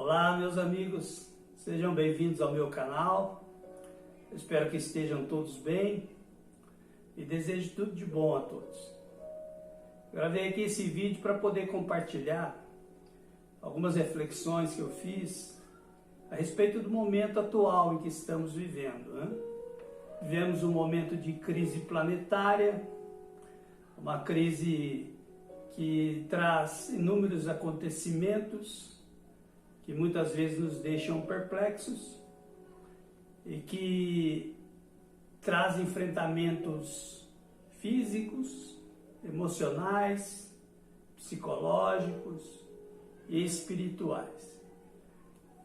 Olá, meus amigos, sejam bem-vindos ao meu canal. Eu espero que estejam todos bem e desejo tudo de bom a todos. Gravei aqui esse vídeo para poder compartilhar algumas reflexões que eu fiz a respeito do momento atual em que estamos vivendo, né? Vivemos um momento de crise planetária, uma crise que traz inúmeros acontecimentos que muitas vezes nos deixam perplexos e que traz enfrentamentos físicos, emocionais, psicológicos e espirituais.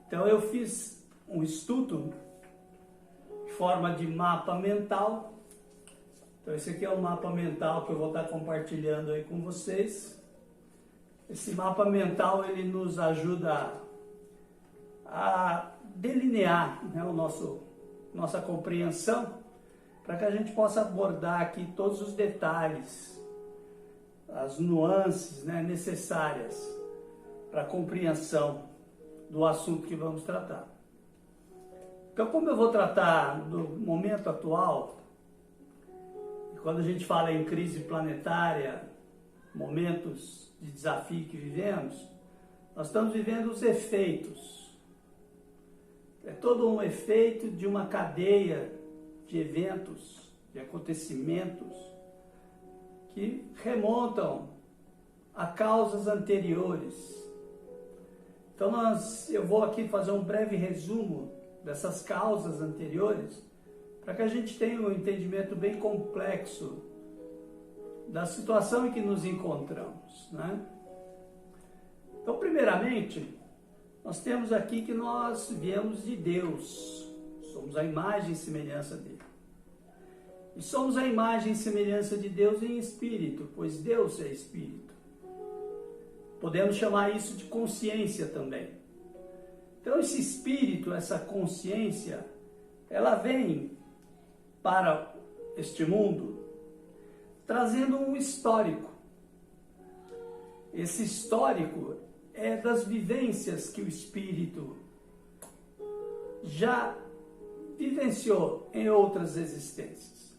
Então eu fiz um estudo em forma de mapa mental. Então esse aqui é o mapa mental que eu vou estar compartilhando aí com vocês. Esse mapa mental ele nos ajuda a delinear, né, nossa compreensão, para que a gente possa abordar aqui todos os detalhes, as nuances, né, necessárias para a compreensão do assunto que vamos tratar. Então, como eu vou tratar do momento atual, quando a gente fala em crise planetária, momentos de desafio que vivemos, nós estamos vivendo os efeitos. É todo um efeito de uma cadeia de eventos, de acontecimentos que remontam a causas anteriores. Então eu vou aqui fazer um breve resumo dessas causas anteriores para que a gente tenha um entendimento bem complexo da situação em que nos encontramos, né? Então, primeiramente, nós temos aqui que nós viemos de Deus, somos a imagem e semelhança dele. E somos a imagem e semelhança de Deus em espírito, pois Deus é espírito. Podemos chamar isso de consciência também. Então esse espírito, essa consciência, ela vem para este mundo trazendo um histórico. Esse histórico é das vivências que o espírito já vivenciou em outras existências.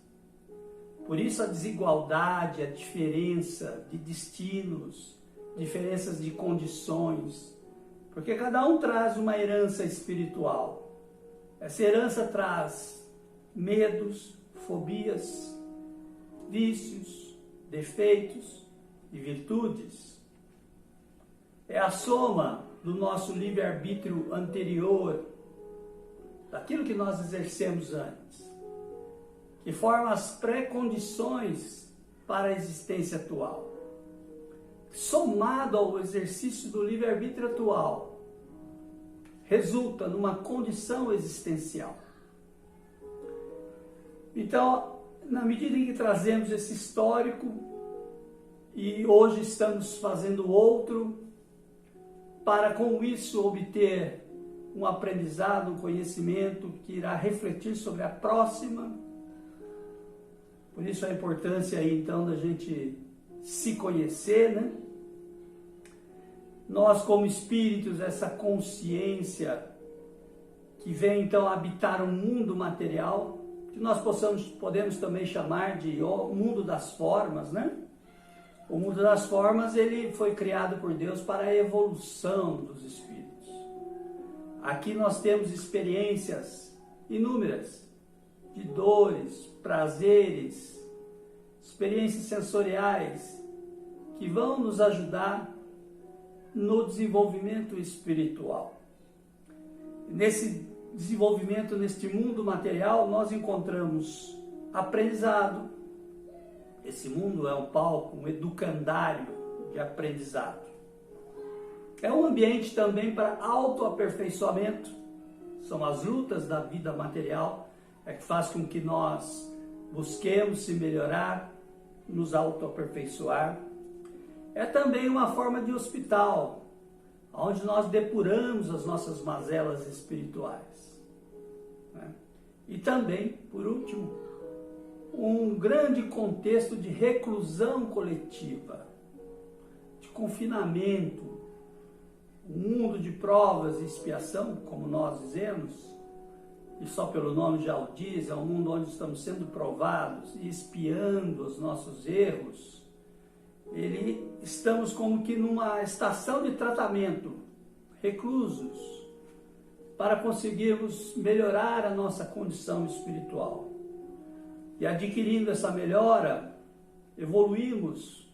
Por isso a desigualdade, a diferença de destinos, diferenças de condições, porque cada um traz uma herança espiritual. Essa herança traz medos, fobias, vícios, defeitos e virtudes. É a soma do nosso livre-arbítrio anterior, daquilo que nós exercemos antes, que forma as pré-condições para a existência atual. Somado ao exercício do livre-arbítrio atual, resulta numa condição existencial. Então, na medida em que trazemos esse histórico, e hoje estamos fazendo outro, para com isso obter um aprendizado, um conhecimento que irá refletir sobre a próxima. Por isso a importância aí então da gente se conhecer, né? Nós como espíritos, essa consciência que vem então habitar o mundo material, que nós podemos também chamar de o mundo das formas, né? O mundo das formas, ele foi criado por Deus para a evolução dos espíritos. Aqui nós temos experiências inúmeras de dores, prazeres, experiências sensoriais que vão nos ajudar no desenvolvimento espiritual. Nesse desenvolvimento, neste mundo material, nós encontramos aprendizado. Esse mundo é um palco, um educandário de aprendizado. É um ambiente também para autoaperfeiçoamento. São as lutas da vida material que faz com que nós busquemos se melhorar, nos autoaperfeiçoar. É também uma forma de hospital, onde nós depuramos as nossas mazelas espirituais, né? E também, por último, um grande contexto de reclusão coletiva, de confinamento, um mundo de provas e expiação, como nós dizemos, e só pelo nome já o diz, é um mundo onde estamos sendo provados e expiando os nossos erros. Estamos como que numa estação de tratamento, reclusos, para conseguirmos melhorar a nossa condição espiritual. E adquirindo essa melhora, evoluímos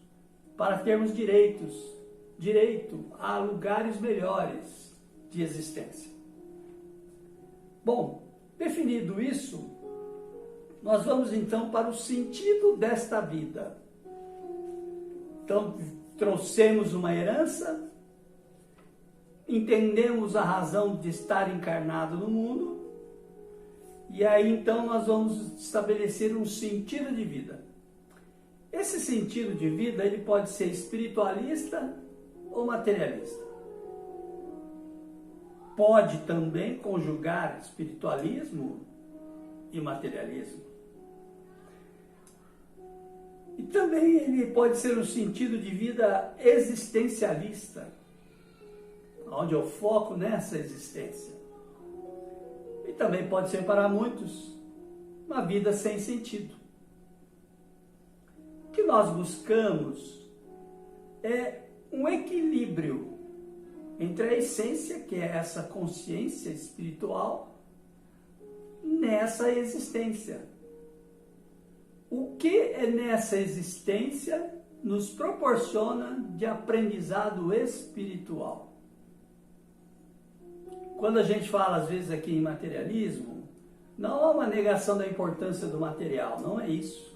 para termos direito a lugares melhores de existência. Bom, definido isso, nós vamos então para o sentido desta vida. Então, trouxemos uma herança, entendemos a razão de estar encarnado no mundo, e aí então nós vamos estabelecer um sentido de vida. Esse sentido de vida, ele pode ser espiritualista ou materialista. Pode também conjugar espiritualismo e materialismo. E também ele pode ser um sentido de vida existencialista, onde eu foco nessa existência. E também pode ser para muitos uma vida sem sentido. O que nós buscamos é um equilíbrio entre a essência, que é essa consciência espiritual, nessa existência. O que é nessa existência nos proporciona de aprendizado espiritual? Quando a gente fala, às vezes, aqui em materialismo, não há uma negação da importância do material, não é isso.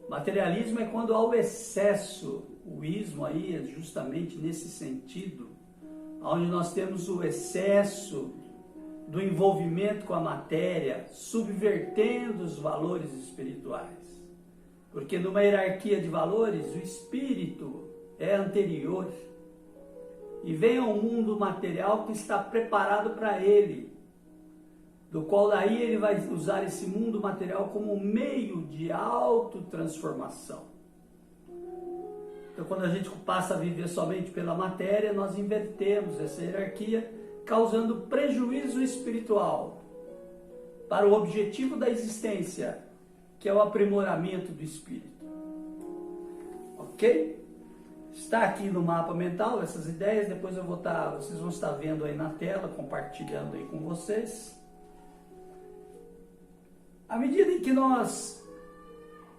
Materialismo é quando há o excesso, o ismo aí é justamente nesse sentido, onde nós temos o excesso do envolvimento com a matéria, subvertendo os valores espirituais. Porque numa hierarquia de valores, o espírito é anterior e vem ao mundo material que está preparado para ele, do qual daí ele vai usar esse mundo material como meio de autotransformação. Então, quando a gente passa a viver somente pela matéria, nós invertemos essa hierarquia, causando prejuízo espiritual para o objetivo da existência, que é o aprimoramento do espírito. Ok? Está aqui no mapa mental essas ideias, depois vocês vão estar vendo aí na tela, compartilhando aí com vocês. À medida em que nós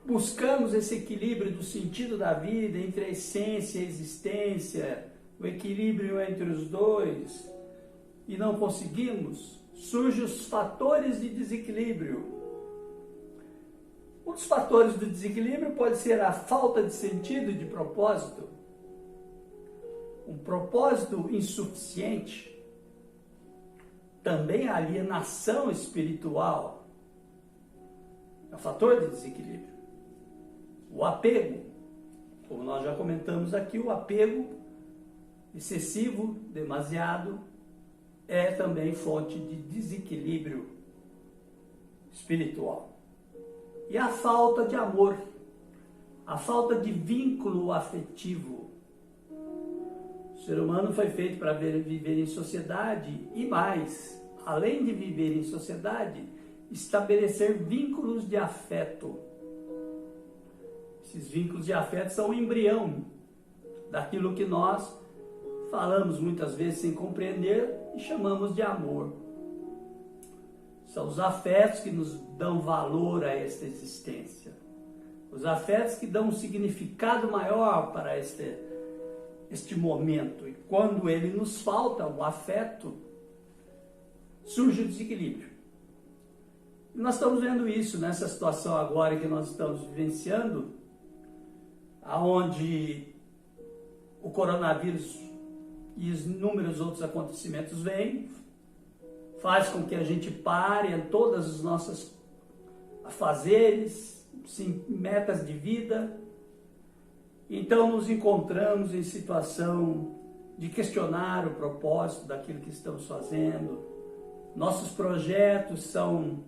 buscamos esse equilíbrio do sentido da vida entre a essência e a existência, o equilíbrio entre os dois, e não conseguimos, surgem os fatores de desequilíbrio. Um dos fatores do desequilíbrio pode ser a falta de sentido e de propósito, um propósito insuficiente, também a alienação espiritual, é um fator de desequilíbrio. O apego, como nós já comentamos aqui, o apego excessivo, demasiado, é também fonte de desequilíbrio espiritual. E a falta de amor, a falta de vínculo afetivo. O ser humano foi feito para viver em sociedade e mais, além de viver em sociedade, estabelecer vínculos de afeto. Esses vínculos de afeto são o embrião daquilo que nós falamos muitas vezes sem compreender e chamamos de amor. São os afetos que nos dão valor a esta existência. Os afetos que dão um significado maior para este momento. E quando ele nos falta, o afeto, surge o desequilíbrio. E nós estamos vendo isso nessa situação agora que nós estamos vivenciando, onde o coronavírus e inúmeros outros acontecimentos vêm, faz com que a gente pare em todas as nossas afazeres, metas de vida. Então nos encontramos em situação de questionar o propósito daquilo que estamos fazendo. Nossos projetos são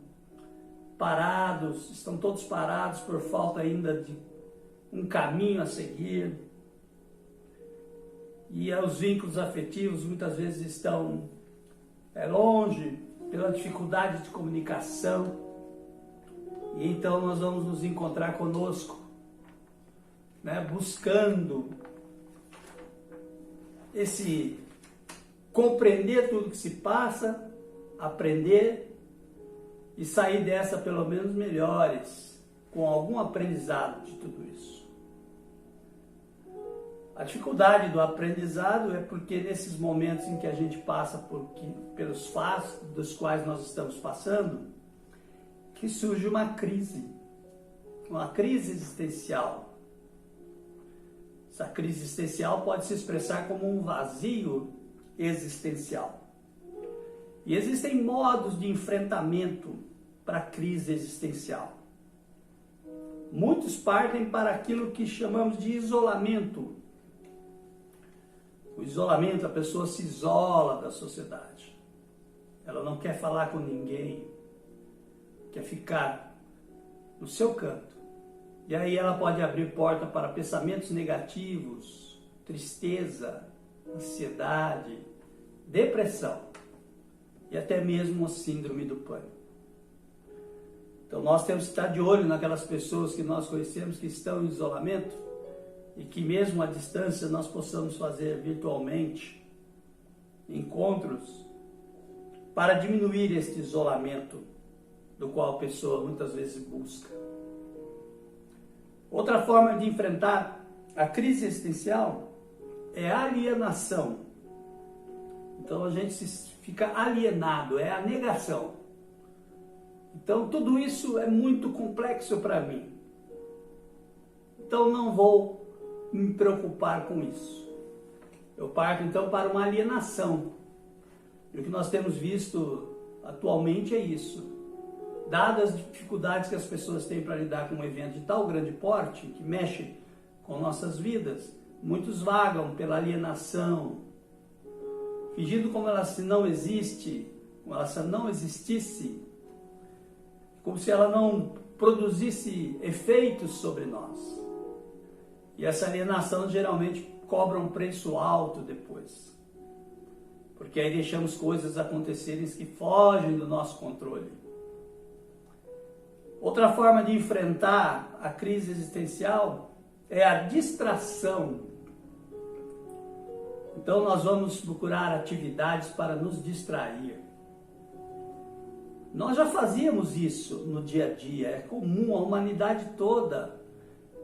parados, estão todos parados por falta ainda de um caminho a seguir. e os vínculos afetivos muitas vezes estão longe, pela dificuldade de comunicação, e então nós vamos nos encontrar conosco, né, buscando esse compreender tudo que se passa, aprender e sair dessa pelo menos melhores, com algum aprendizado de tudo isso. A dificuldade do aprendizado é porque nesses momentos em que a gente passa pelos fatos dos quais nós estamos passando, que surge uma crise existencial. Essa crise existencial pode se expressar como um vazio existencial. E existem modos de enfrentamento para a crise existencial. Muitos partem para aquilo que chamamos de isolamento. O isolamento, a pessoa se isola da sociedade. Ela não quer falar com ninguém, quer ficar no seu canto. E aí ela pode abrir porta para pensamentos negativos, tristeza, ansiedade, depressão e até mesmo a síndrome do pânico. Então nós temos que estar de olho naquelas pessoas que nós conhecemos que estão em isolamento e que mesmo à distância nós possamos fazer virtualmente encontros para diminuir este isolamento do qual a pessoa muitas vezes busca. Outra forma de enfrentar a crise existencial é a alienação. Então a gente fica alienado, é a negação. Então tudo isso é muito complexo para mim. Então não vou me preocupar com isso. Eu parto então para uma alienação. E o que nós temos visto atualmente é isso. Dadas as dificuldades que as pessoas têm para lidar com um evento de tal grande porte, que mexe com nossas vidas, muitos vagam pela alienação, fingindo como ela não existe, como ela não existisse, como se ela não produzisse efeitos sobre nós. E essa alienação geralmente cobra um preço alto depois, porque aí deixamos coisas acontecerem que fogem do nosso controle. Outra forma de enfrentar a crise existencial é a distração. Então nós vamos procurar atividades para nos distrair. Nós já fazíamos isso no dia a dia, é comum, a humanidade toda,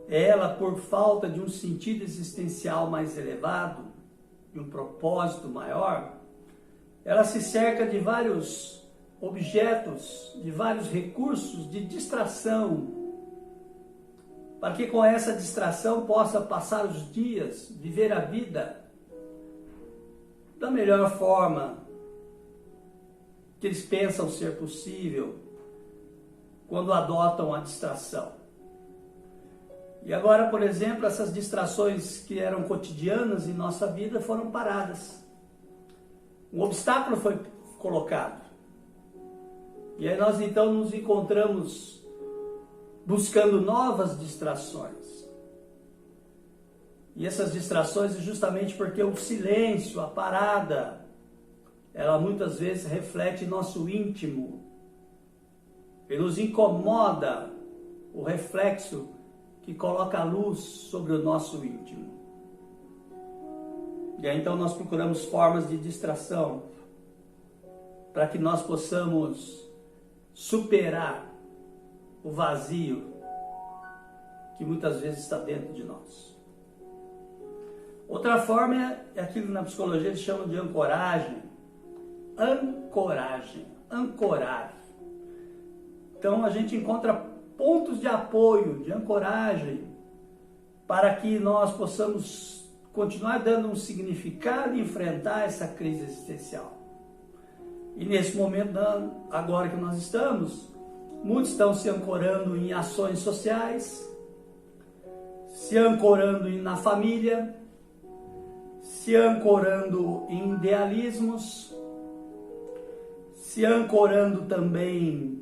ela por falta de um sentido existencial mais elevado, de um propósito maior, ela se cerca de vários objetos, de vários recursos de distração, para que com essa distração possa passar os dias, viver a vida da melhor forma que eles pensam ser possível quando adotam a distração. E agora, por exemplo, essas distrações que eram cotidianas em nossa vida foram paradas. Um obstáculo foi colocado. E aí nós então nos encontramos buscando novas distrações. E essas distrações é justamente porque o silêncio, a parada, ela muitas vezes reflete nosso íntimo. E nos incomoda o reflexo que coloca a luz sobre o nosso íntimo. E aí então nós procuramos formas de distração para que nós possamos superar o vazio que muitas vezes está dentro de nós. Outra forma é aquilo que na psicologia eles chamam de ancoragem. Ancorar. Então a gente encontra pontos de apoio, de ancoragem, para que nós possamos continuar dando um significado e enfrentar essa crise existencial. E nesse momento, agora que nós estamos, muitos estão se ancorando em ações sociais, se ancorando na família, se ancorando em idealismos, se ancorando também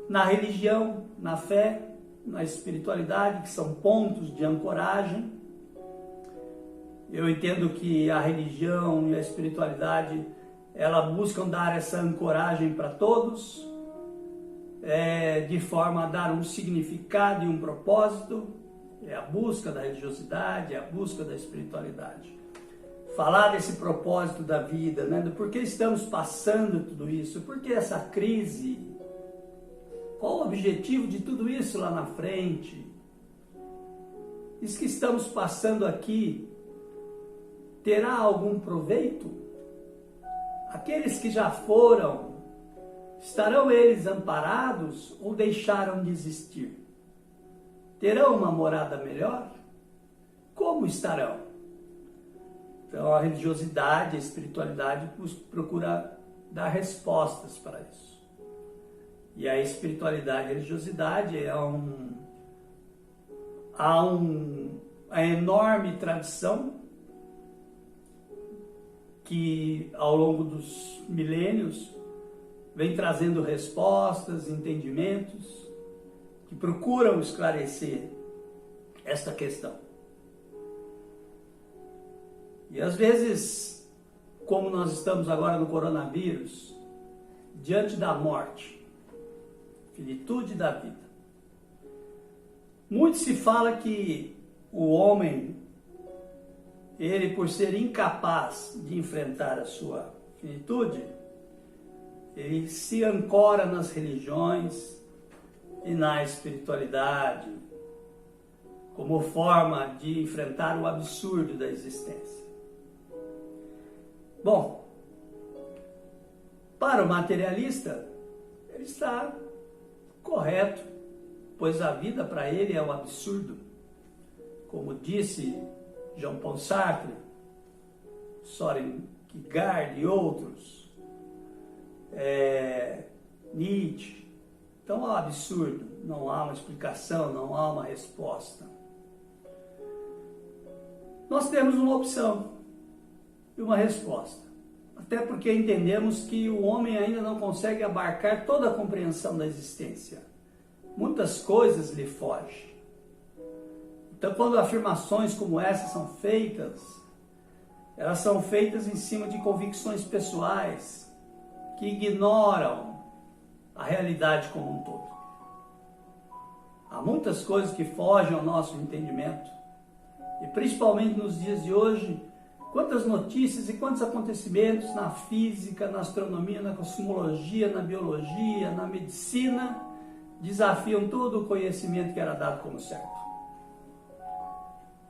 na religião, na fé, na espiritualidade, que são pontos de ancoragem. Eu entendo que a religião e a espiritualidade, ela buscam dar essa ancoragem para todos, de forma a dar um significado e um propósito. É a busca da religiosidade, é a busca da espiritualidade. Falar desse propósito da vida, né? Do porquê estamos passando tudo isso, por que essa crise, qual o objetivo de tudo isso lá na frente. Isso que estamos passando aqui terá algum proveito? Aqueles que já foram, estarão eles amparados ou deixaram de existir? Terão uma morada melhor? Como estarão? Então a religiosidade, a espiritualidade procura dar respostas para isso. E a espiritualidade e a religiosidade há uma enorme tradição que ao longo dos milênios vem trazendo respostas, entendimentos que procuram esclarecer esta questão. E às vezes, como nós estamos agora no coronavírus, diante da morte, finitude da vida, muito se fala que o homem, ele por ser incapaz de enfrentar a sua finitude, ele se ancora nas religiões e na espiritualidade, como forma de enfrentar o absurdo da existência. Bom, para o materialista, ele está correto, pois a vida para ele é um absurdo. Como disse Jean-Paul Sartre, Soren Kierkegaard e outros, Nietzsche. Então é um absurdo, não há uma explicação, não há uma resposta. Nós temos uma opção e uma resposta, até porque entendemos que o homem ainda não consegue abarcar toda a compreensão da existência. Muitas coisas lhe fogem. Então, quando afirmações como essas são feitas, elas são feitas em cima de convicções pessoais que ignoram a realidade como um todo. Há muitas coisas que fogem ao nosso entendimento, e principalmente nos dias de hoje, quantas notícias e quantos acontecimentos na física, na astronomia, na cosmologia, na biologia, na medicina, desafiam todo o conhecimento que era dado como certo.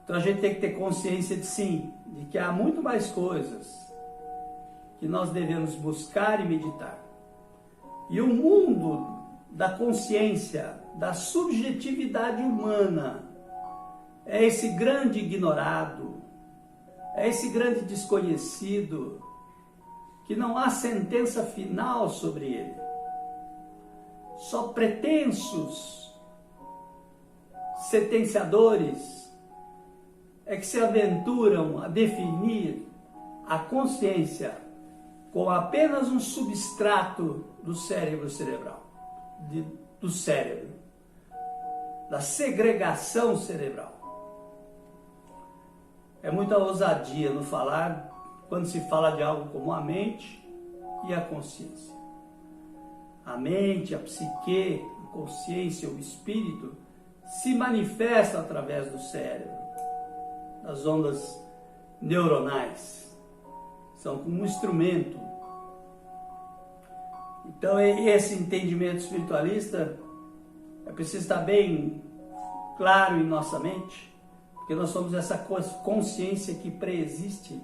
Então a gente tem que ter consciência de que há muito mais coisas que nós devemos buscar e meditar. E o mundo da consciência, da subjetividade humana, é esse grande ignorado, é esse grande desconhecido, que não há sentença final sobre ele. Só pretensos sentenciadores é que se aventuram a definir a consciência com apenas um substrato do cérebro cerebral, do cérebro, da segregação cerebral. É muita ousadia no falar quando se fala de algo como a mente e a consciência. A mente, a psique, a consciência, o espírito se manifestam através do cérebro, das ondas neuronais. São como um instrumento. Então, esse entendimento espiritualista é preciso estar bem claro em nossa mente, porque nós somos essa consciência que preexiste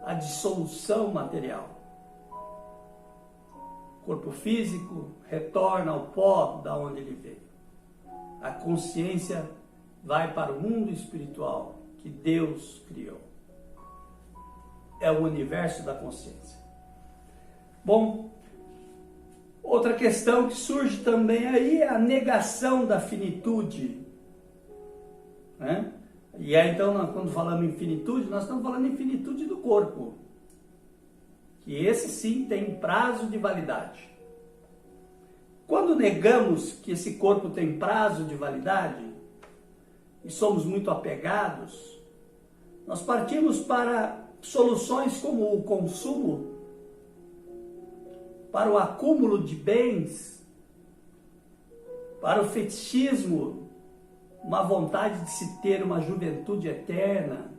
a dissolução material. O corpo físico retorna ao pó da onde ele veio. A consciência vai para o mundo espiritual que Deus criou. É o universo da consciência. Bom, outra questão que surge também aí é a negação da finitude, né? E aí então, quando falamos em finitude, nós estamos falando em finitude do corpo, que esse sim tem prazo de validade. Quando negamos que esse corpo tem prazo de validade e somos muito apegados, nós partimos para soluções como o consumo, para o acúmulo de bens, para o fetichismo, uma vontade de se ter uma juventude eterna.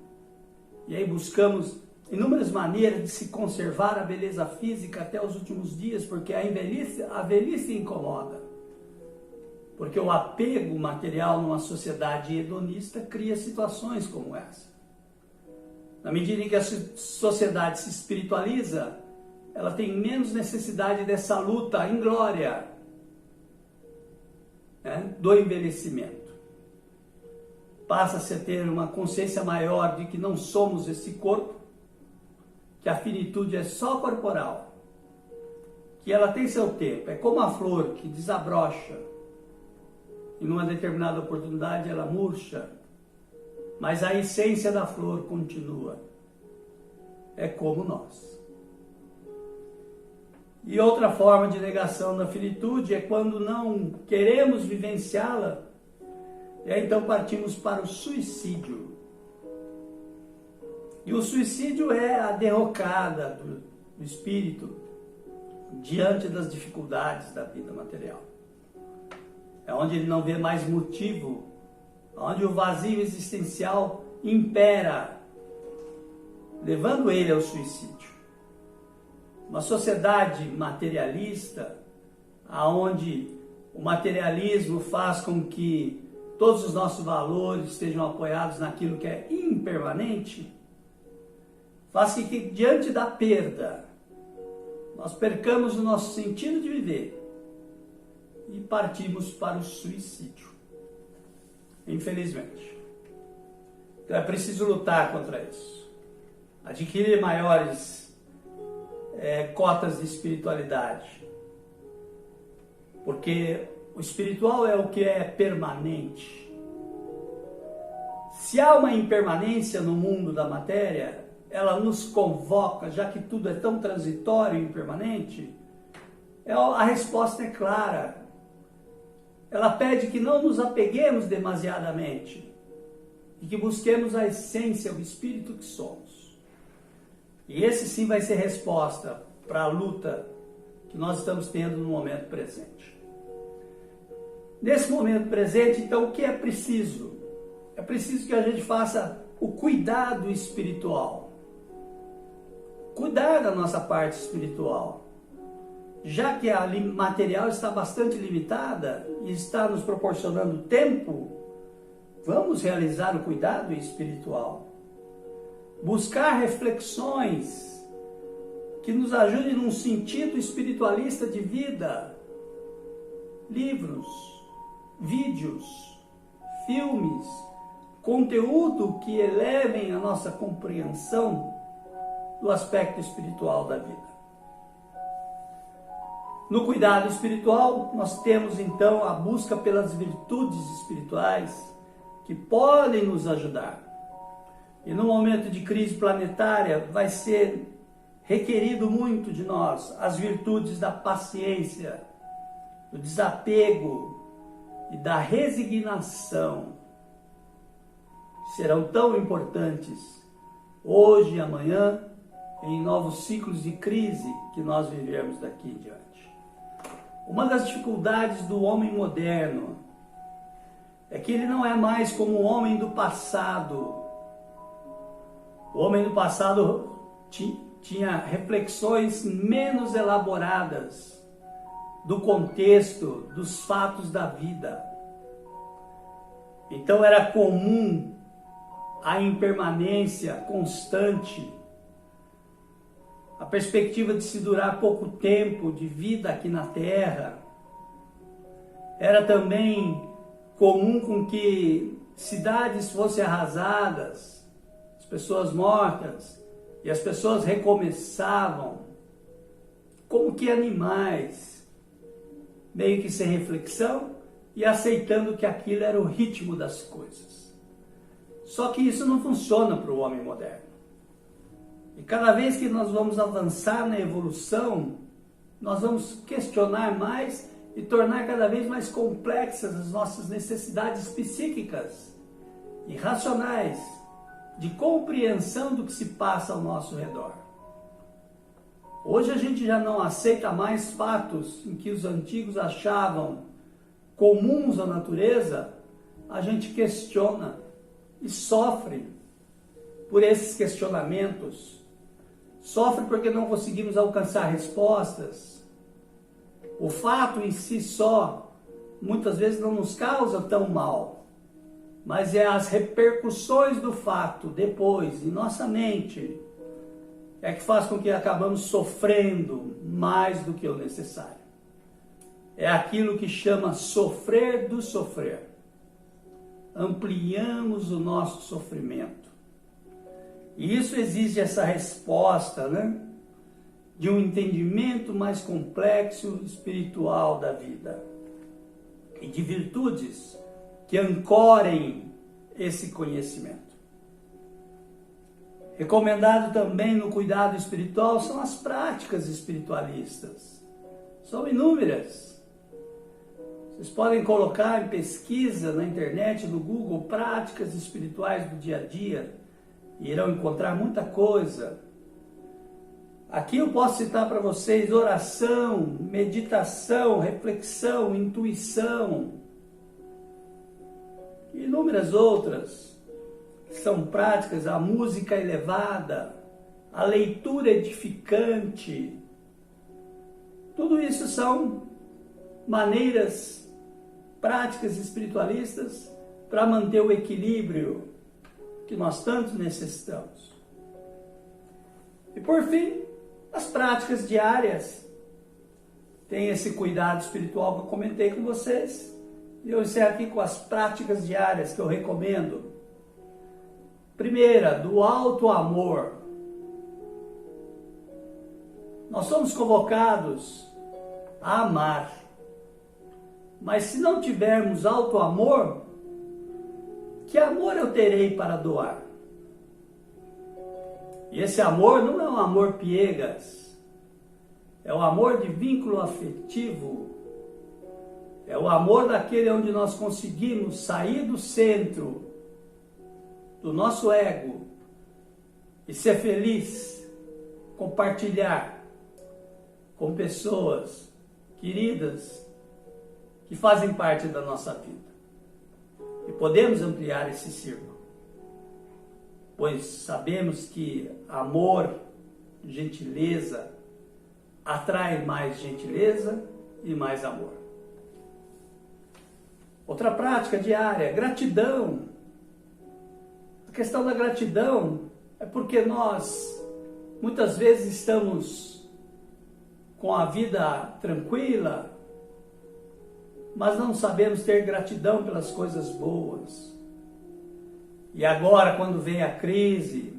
E aí buscamos inúmeras maneiras de se conservar a beleza física até os últimos dias, porque a velhice incomoda. Porque o apego material numa sociedade hedonista cria situações como essa. Na medida em que a sociedade se espiritualiza, ela tem menos necessidade dessa luta inglória, né, do envelhecimento. Passa-se a ter uma consciência maior de que não somos esse corpo, que a finitude é só corporal, que ela tem seu tempo, é como a flor que desabrocha, e numa determinada oportunidade ela murcha, mas a essência da flor continua. É como nós. E outra forma de negação da finitude é quando não queremos vivenciá-la, e aí então partimos para o suicídio. E o suicídio é a derrocada do espírito diante das dificuldades da vida material. É onde ele não vê mais motivo, onde o vazio existencial impera, levando ele ao suicídio. Uma sociedade materialista, aonde o materialismo faz com que todos os nossos valores estejam apoiados naquilo que é impermanente, faz com que diante da perda, nós percamos o nosso sentido de viver e partimos para o suicídio. Infelizmente. Então é preciso lutar contra isso. Adquirir maiores cotas de espiritualidade. Porque o espiritual é o que é permanente. Se há uma impermanência no mundo da matéria, ela nos convoca, já que tudo é tão transitório e impermanente, a resposta é clara. Ela pede que não nos apeguemos demasiadamente e que busquemos a essência, o espírito que somos. E esse sim vai ser resposta para a luta que nós estamos tendo no momento presente. Nesse momento presente, então, o que é preciso? É preciso que a gente faça o cuidado espiritual. Cuidar da nossa parte espiritual. Já que a material está bastante limitada e está nos proporcionando tempo, vamos realizar o cuidado espiritual. Buscar reflexões que nos ajudem num sentido espiritualista de vida. Livros, vídeos, filmes, conteúdo que elevem a nossa compreensão do aspecto espiritual da vida. No cuidado espiritual, nós temos então a busca pelas virtudes espirituais que podem nos ajudar. E no momento de crise planetária vai ser requerido muito de nós as virtudes da paciência, do desapego e da resignação. Serão tão importantes hoje e amanhã em novos ciclos de crise que nós vivemos daqui em diante. Uma das dificuldades do homem moderno é que ele não é mais como o homem do passado. O homem do passado tinha reflexões menos elaboradas do contexto, dos fatos da vida. Então era comum a impermanência constante, a perspectiva de se durar pouco tempo de vida aqui na Terra. Era também comum com que cidades fossem arrasadas, as pessoas mortas, e as pessoas recomeçavam como que animais, meio que sem reflexão e aceitando que aquilo era o ritmo das coisas. Só que isso não funciona para o homem moderno. E cada vez que nós vamos avançar na evolução, nós vamos questionar mais e tornar cada vez mais complexas as nossas necessidades psíquicas e racionais, de compreensão do que se passa ao nosso redor. Hoje a gente já não aceita mais fatos em que os antigos achavam comuns à natureza, a gente questiona e sofre por esses questionamentos. Sofre porque não conseguimos alcançar respostas. O fato em si só, muitas vezes não nos causa tão mal, mas é as repercussões do fato depois, em nossa mente, é que faz com que acabamos sofrendo mais do que o necessário. É aquilo que chama sofrer do sofrer. Ampliamos o nosso sofrimento. E isso exige essa resposta, né? De um entendimento mais complexo espiritual da vida. E de virtudes que ancorem esse conhecimento. Recomendado também no cuidado espiritual são as práticas espiritualistas. São inúmeras. Vocês podem colocar em pesquisa na internet, no Google, práticas espirituais do dia a dia e irão encontrar muita coisa. Aqui eu posso citar para vocês oração, meditação, reflexão, intuição e inúmeras outras. São práticas, a música elevada, a leitura edificante. Tudo isso são maneiras, práticas espiritualistas para manter o equilíbrio que nós tanto necessitamos. E por fim, as práticas diárias. Tem esse cuidado espiritual que eu comentei com vocês. E eu encerro aqui com as práticas diárias que eu recomendo. Primeira, do alto amor. Nós somos convocados a amar. Mas se não tivermos alto amor, que amor eu terei para doar? E esse amor não é um amor piegas. É o amor de vínculo afetivo. É o amor daquele onde nós conseguimos sair do centro do nosso ego e ser feliz, compartilhar com pessoas queridas que fazem parte da nossa vida. E podemos ampliar esse círculo, pois sabemos que amor, gentileza, atrai mais gentileza e mais amor. Outra prática diária, gratidão. A questão da gratidão é porque nós muitas vezes estamos com a vida tranquila, mas não sabemos ter gratidão pelas coisas boas. E agora, quando vem a crise,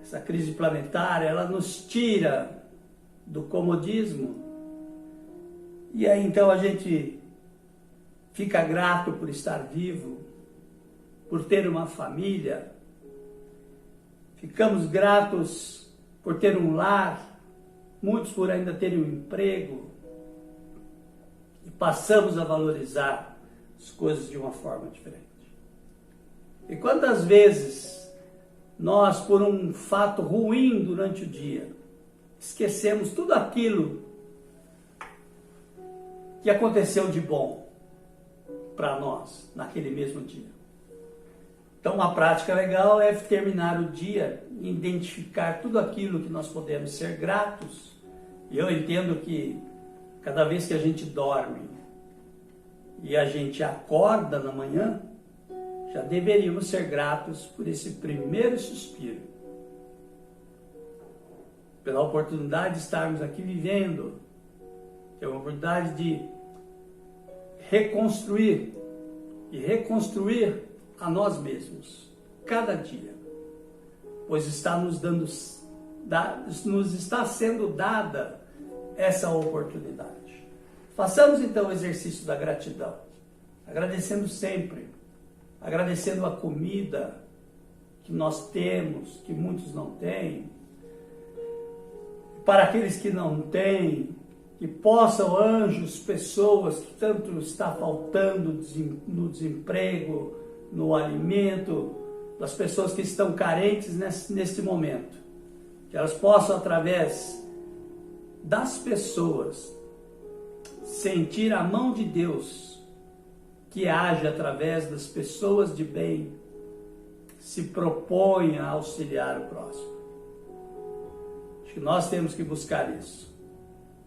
essa crise planetária, ela nos tira do comodismo. E aí então a gente fica grato por estar vivo, por ter uma família. Ficamos gratos por ter um lar, muitos por ainda terem um emprego. E passamos a valorizar as coisas de uma forma diferente. E quantas vezes nós, por um fato ruim durante o dia, esquecemos tudo aquilo que aconteceu de bom para nós naquele mesmo dia. Então, uma prática legal é terminar o dia e identificar tudo aquilo que nós podemos ser gratos. E eu entendo que cada vez que a gente dorme e a gente acorda na manhã, já deveríamos ser gratos por esse primeiro suspiro, pela oportunidade de estarmos aqui vivendo, que é uma oportunidade de reconstruir e reconstruir a nós mesmos, cada dia, pois está nos está sendo dada essa oportunidade. Façamos então o exercício da gratidão, agradecendo sempre, agradecendo a comida que nós temos, que muitos não têm. Para aqueles que não têm, que possam anjos, pessoas que tanto está faltando no desemprego, no alimento, das pessoas que estão carentes neste momento. Que elas possam, através das pessoas, sentir a mão de Deus que age através das pessoas de bem, se propõe a auxiliar o próximo. Acho que nós temos que buscar isso,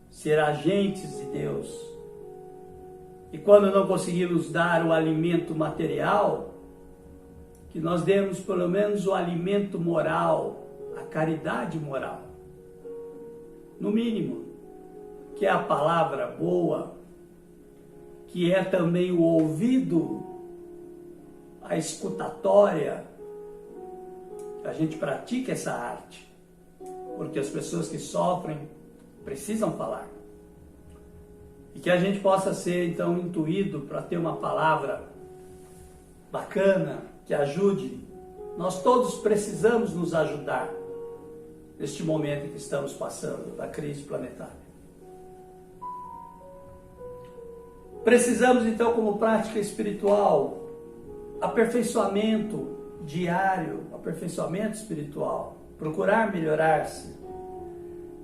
ser agentes de Deus. E quando não conseguimos dar o alimento material, que nós demos pelo menos o alimento moral, a caridade moral. No mínimo, que é a palavra boa, que é também o ouvido, a escutatória, que a gente pratique essa arte, porque as pessoas que sofrem precisam falar. E que a gente possa ser, então, intuído para ter uma palavra bacana, que ajude. Nós todos precisamos nos ajudar neste momento que estamos passando da crise planetária. Precisamos, então, como prática espiritual, aperfeiçoamento diário, aperfeiçoamento espiritual, procurar melhorar-se,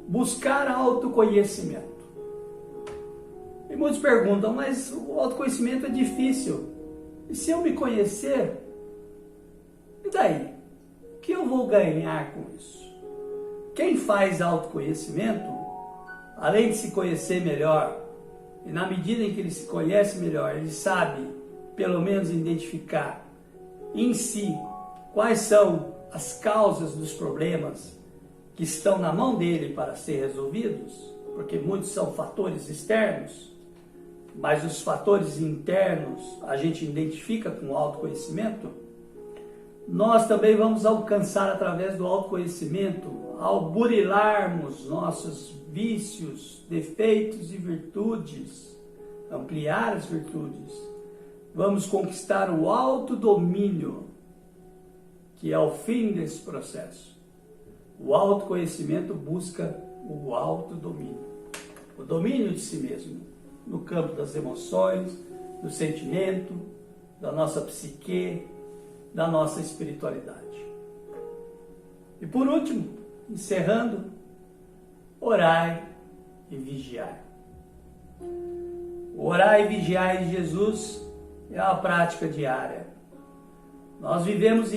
buscar autoconhecimento. E muitos perguntam, mas o autoconhecimento é difícil. E se eu me conhecer, e daí? O que eu vou ganhar com isso? Quem faz autoconhecimento, além de se conhecer melhor, e na medida em que ele se conhece melhor, ele sabe, pelo menos, identificar em si quais são as causas dos problemas que estão na mão dele para ser resolvidos, porque muitos são fatores externos, mas os fatores internos a gente identifica com o autoconhecimento. Nós também vamos alcançar através do autoconhecimento, ao burilarmos nossos vícios, defeitos e virtudes, ampliar as virtudes, vamos conquistar o autodomínio, que é o fim desse processo. O autoconhecimento busca o autodomínio, o domínio de si mesmo, no campo das emoções, do sentimento, da nossa psique, da nossa espiritualidade. E por último, encerrando, orai e vigiai. O orai e vigiai de Jesus é uma prática diária. Nós vivemos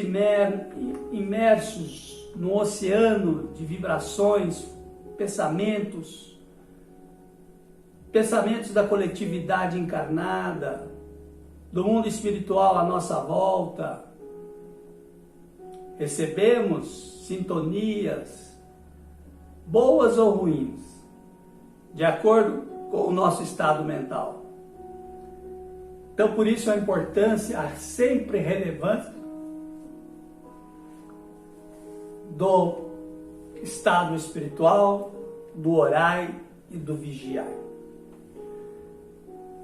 imersos no oceano de vibrações, pensamentos da coletividade encarnada, do mundo espiritual à nossa volta. Recebemos sintonias, boas ou ruins, de acordo com o nosso estado mental. Então, por isso a importância, a sempre relevância do estado espiritual, do orai e do vigiai.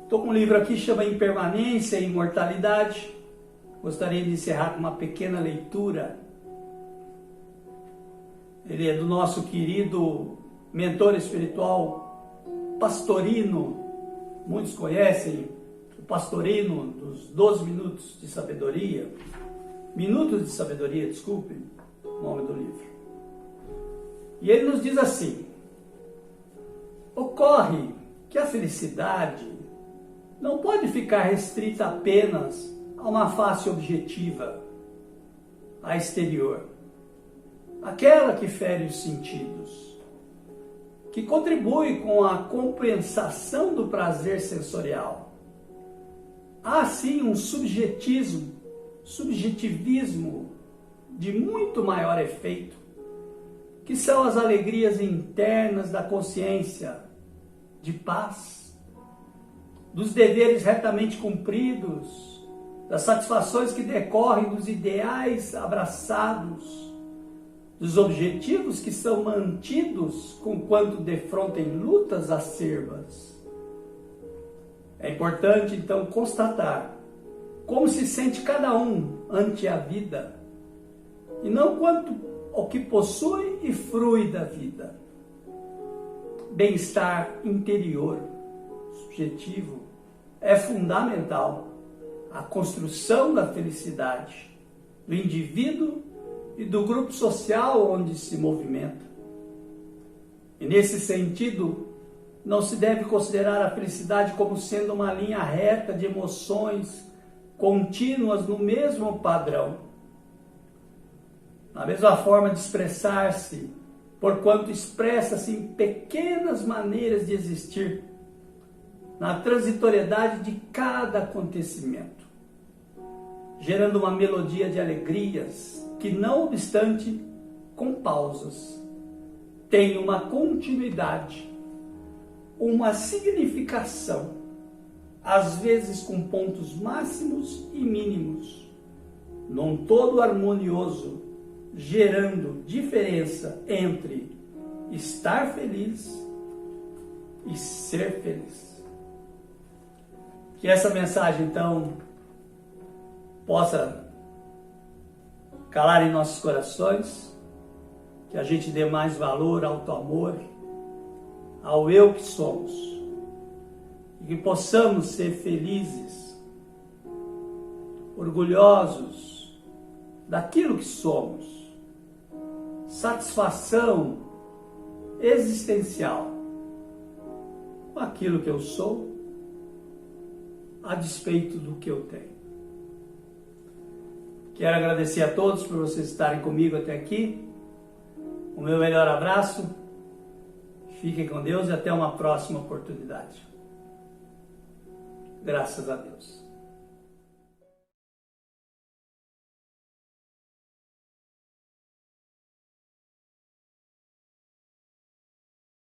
Estou com um livro aqui que chama Impermanência e Imortalidade. Gostaria de encerrar com uma pequena leitura. Ele é do nosso querido mentor espiritual Pastorino. Muitos conhecem o Pastorino dos 12 Minutos de Sabedoria. Minutos de Sabedoria, desculpe o nome do livro. E ele nos diz assim: ocorre que a felicidade não pode ficar restrita apenas a uma face objetiva, a exterior, aquela que fere os sentidos, que contribui com a compensação do prazer sensorial. Há sim um subjetivismo de muito maior efeito, que são as alegrias internas da consciência, de paz, dos deveres retamente cumpridos, das satisfações que decorrem dos ideais abraçados, dos objetivos que são mantidos conquanto defrontem lutas acerbas. É importante, então, constatar como se sente cada um ante a vida, e não quanto ao que possui e frui da vida. Bem-estar interior, subjetivo, é fundamental. A construção da felicidade do indivíduo e do grupo social onde se movimenta. E nesse sentido, não se deve considerar a felicidade como sendo uma linha reta de emoções contínuas no mesmo padrão. Na mesma forma de expressar-se, porquanto expressa-se em pequenas maneiras de existir, na transitoriedade de cada acontecimento, gerando uma melodia de alegrias que, não obstante, com pausas, tem uma continuidade, uma significação, às vezes com pontos máximos e mínimos, num todo harmonioso, gerando diferença entre estar feliz e ser feliz. Que essa mensagem, então, possa calar em nossos corações, que a gente dê mais valor ao auto-amor, ao eu que somos, e que possamos ser felizes, orgulhosos daquilo que somos, satisfação existencial com aquilo que eu sou, a despeito do que eu tenho. Quero agradecer a todos por vocês estarem comigo até aqui. O meu melhor abraço. Fiquem com Deus e até uma próxima oportunidade. Graças a Deus.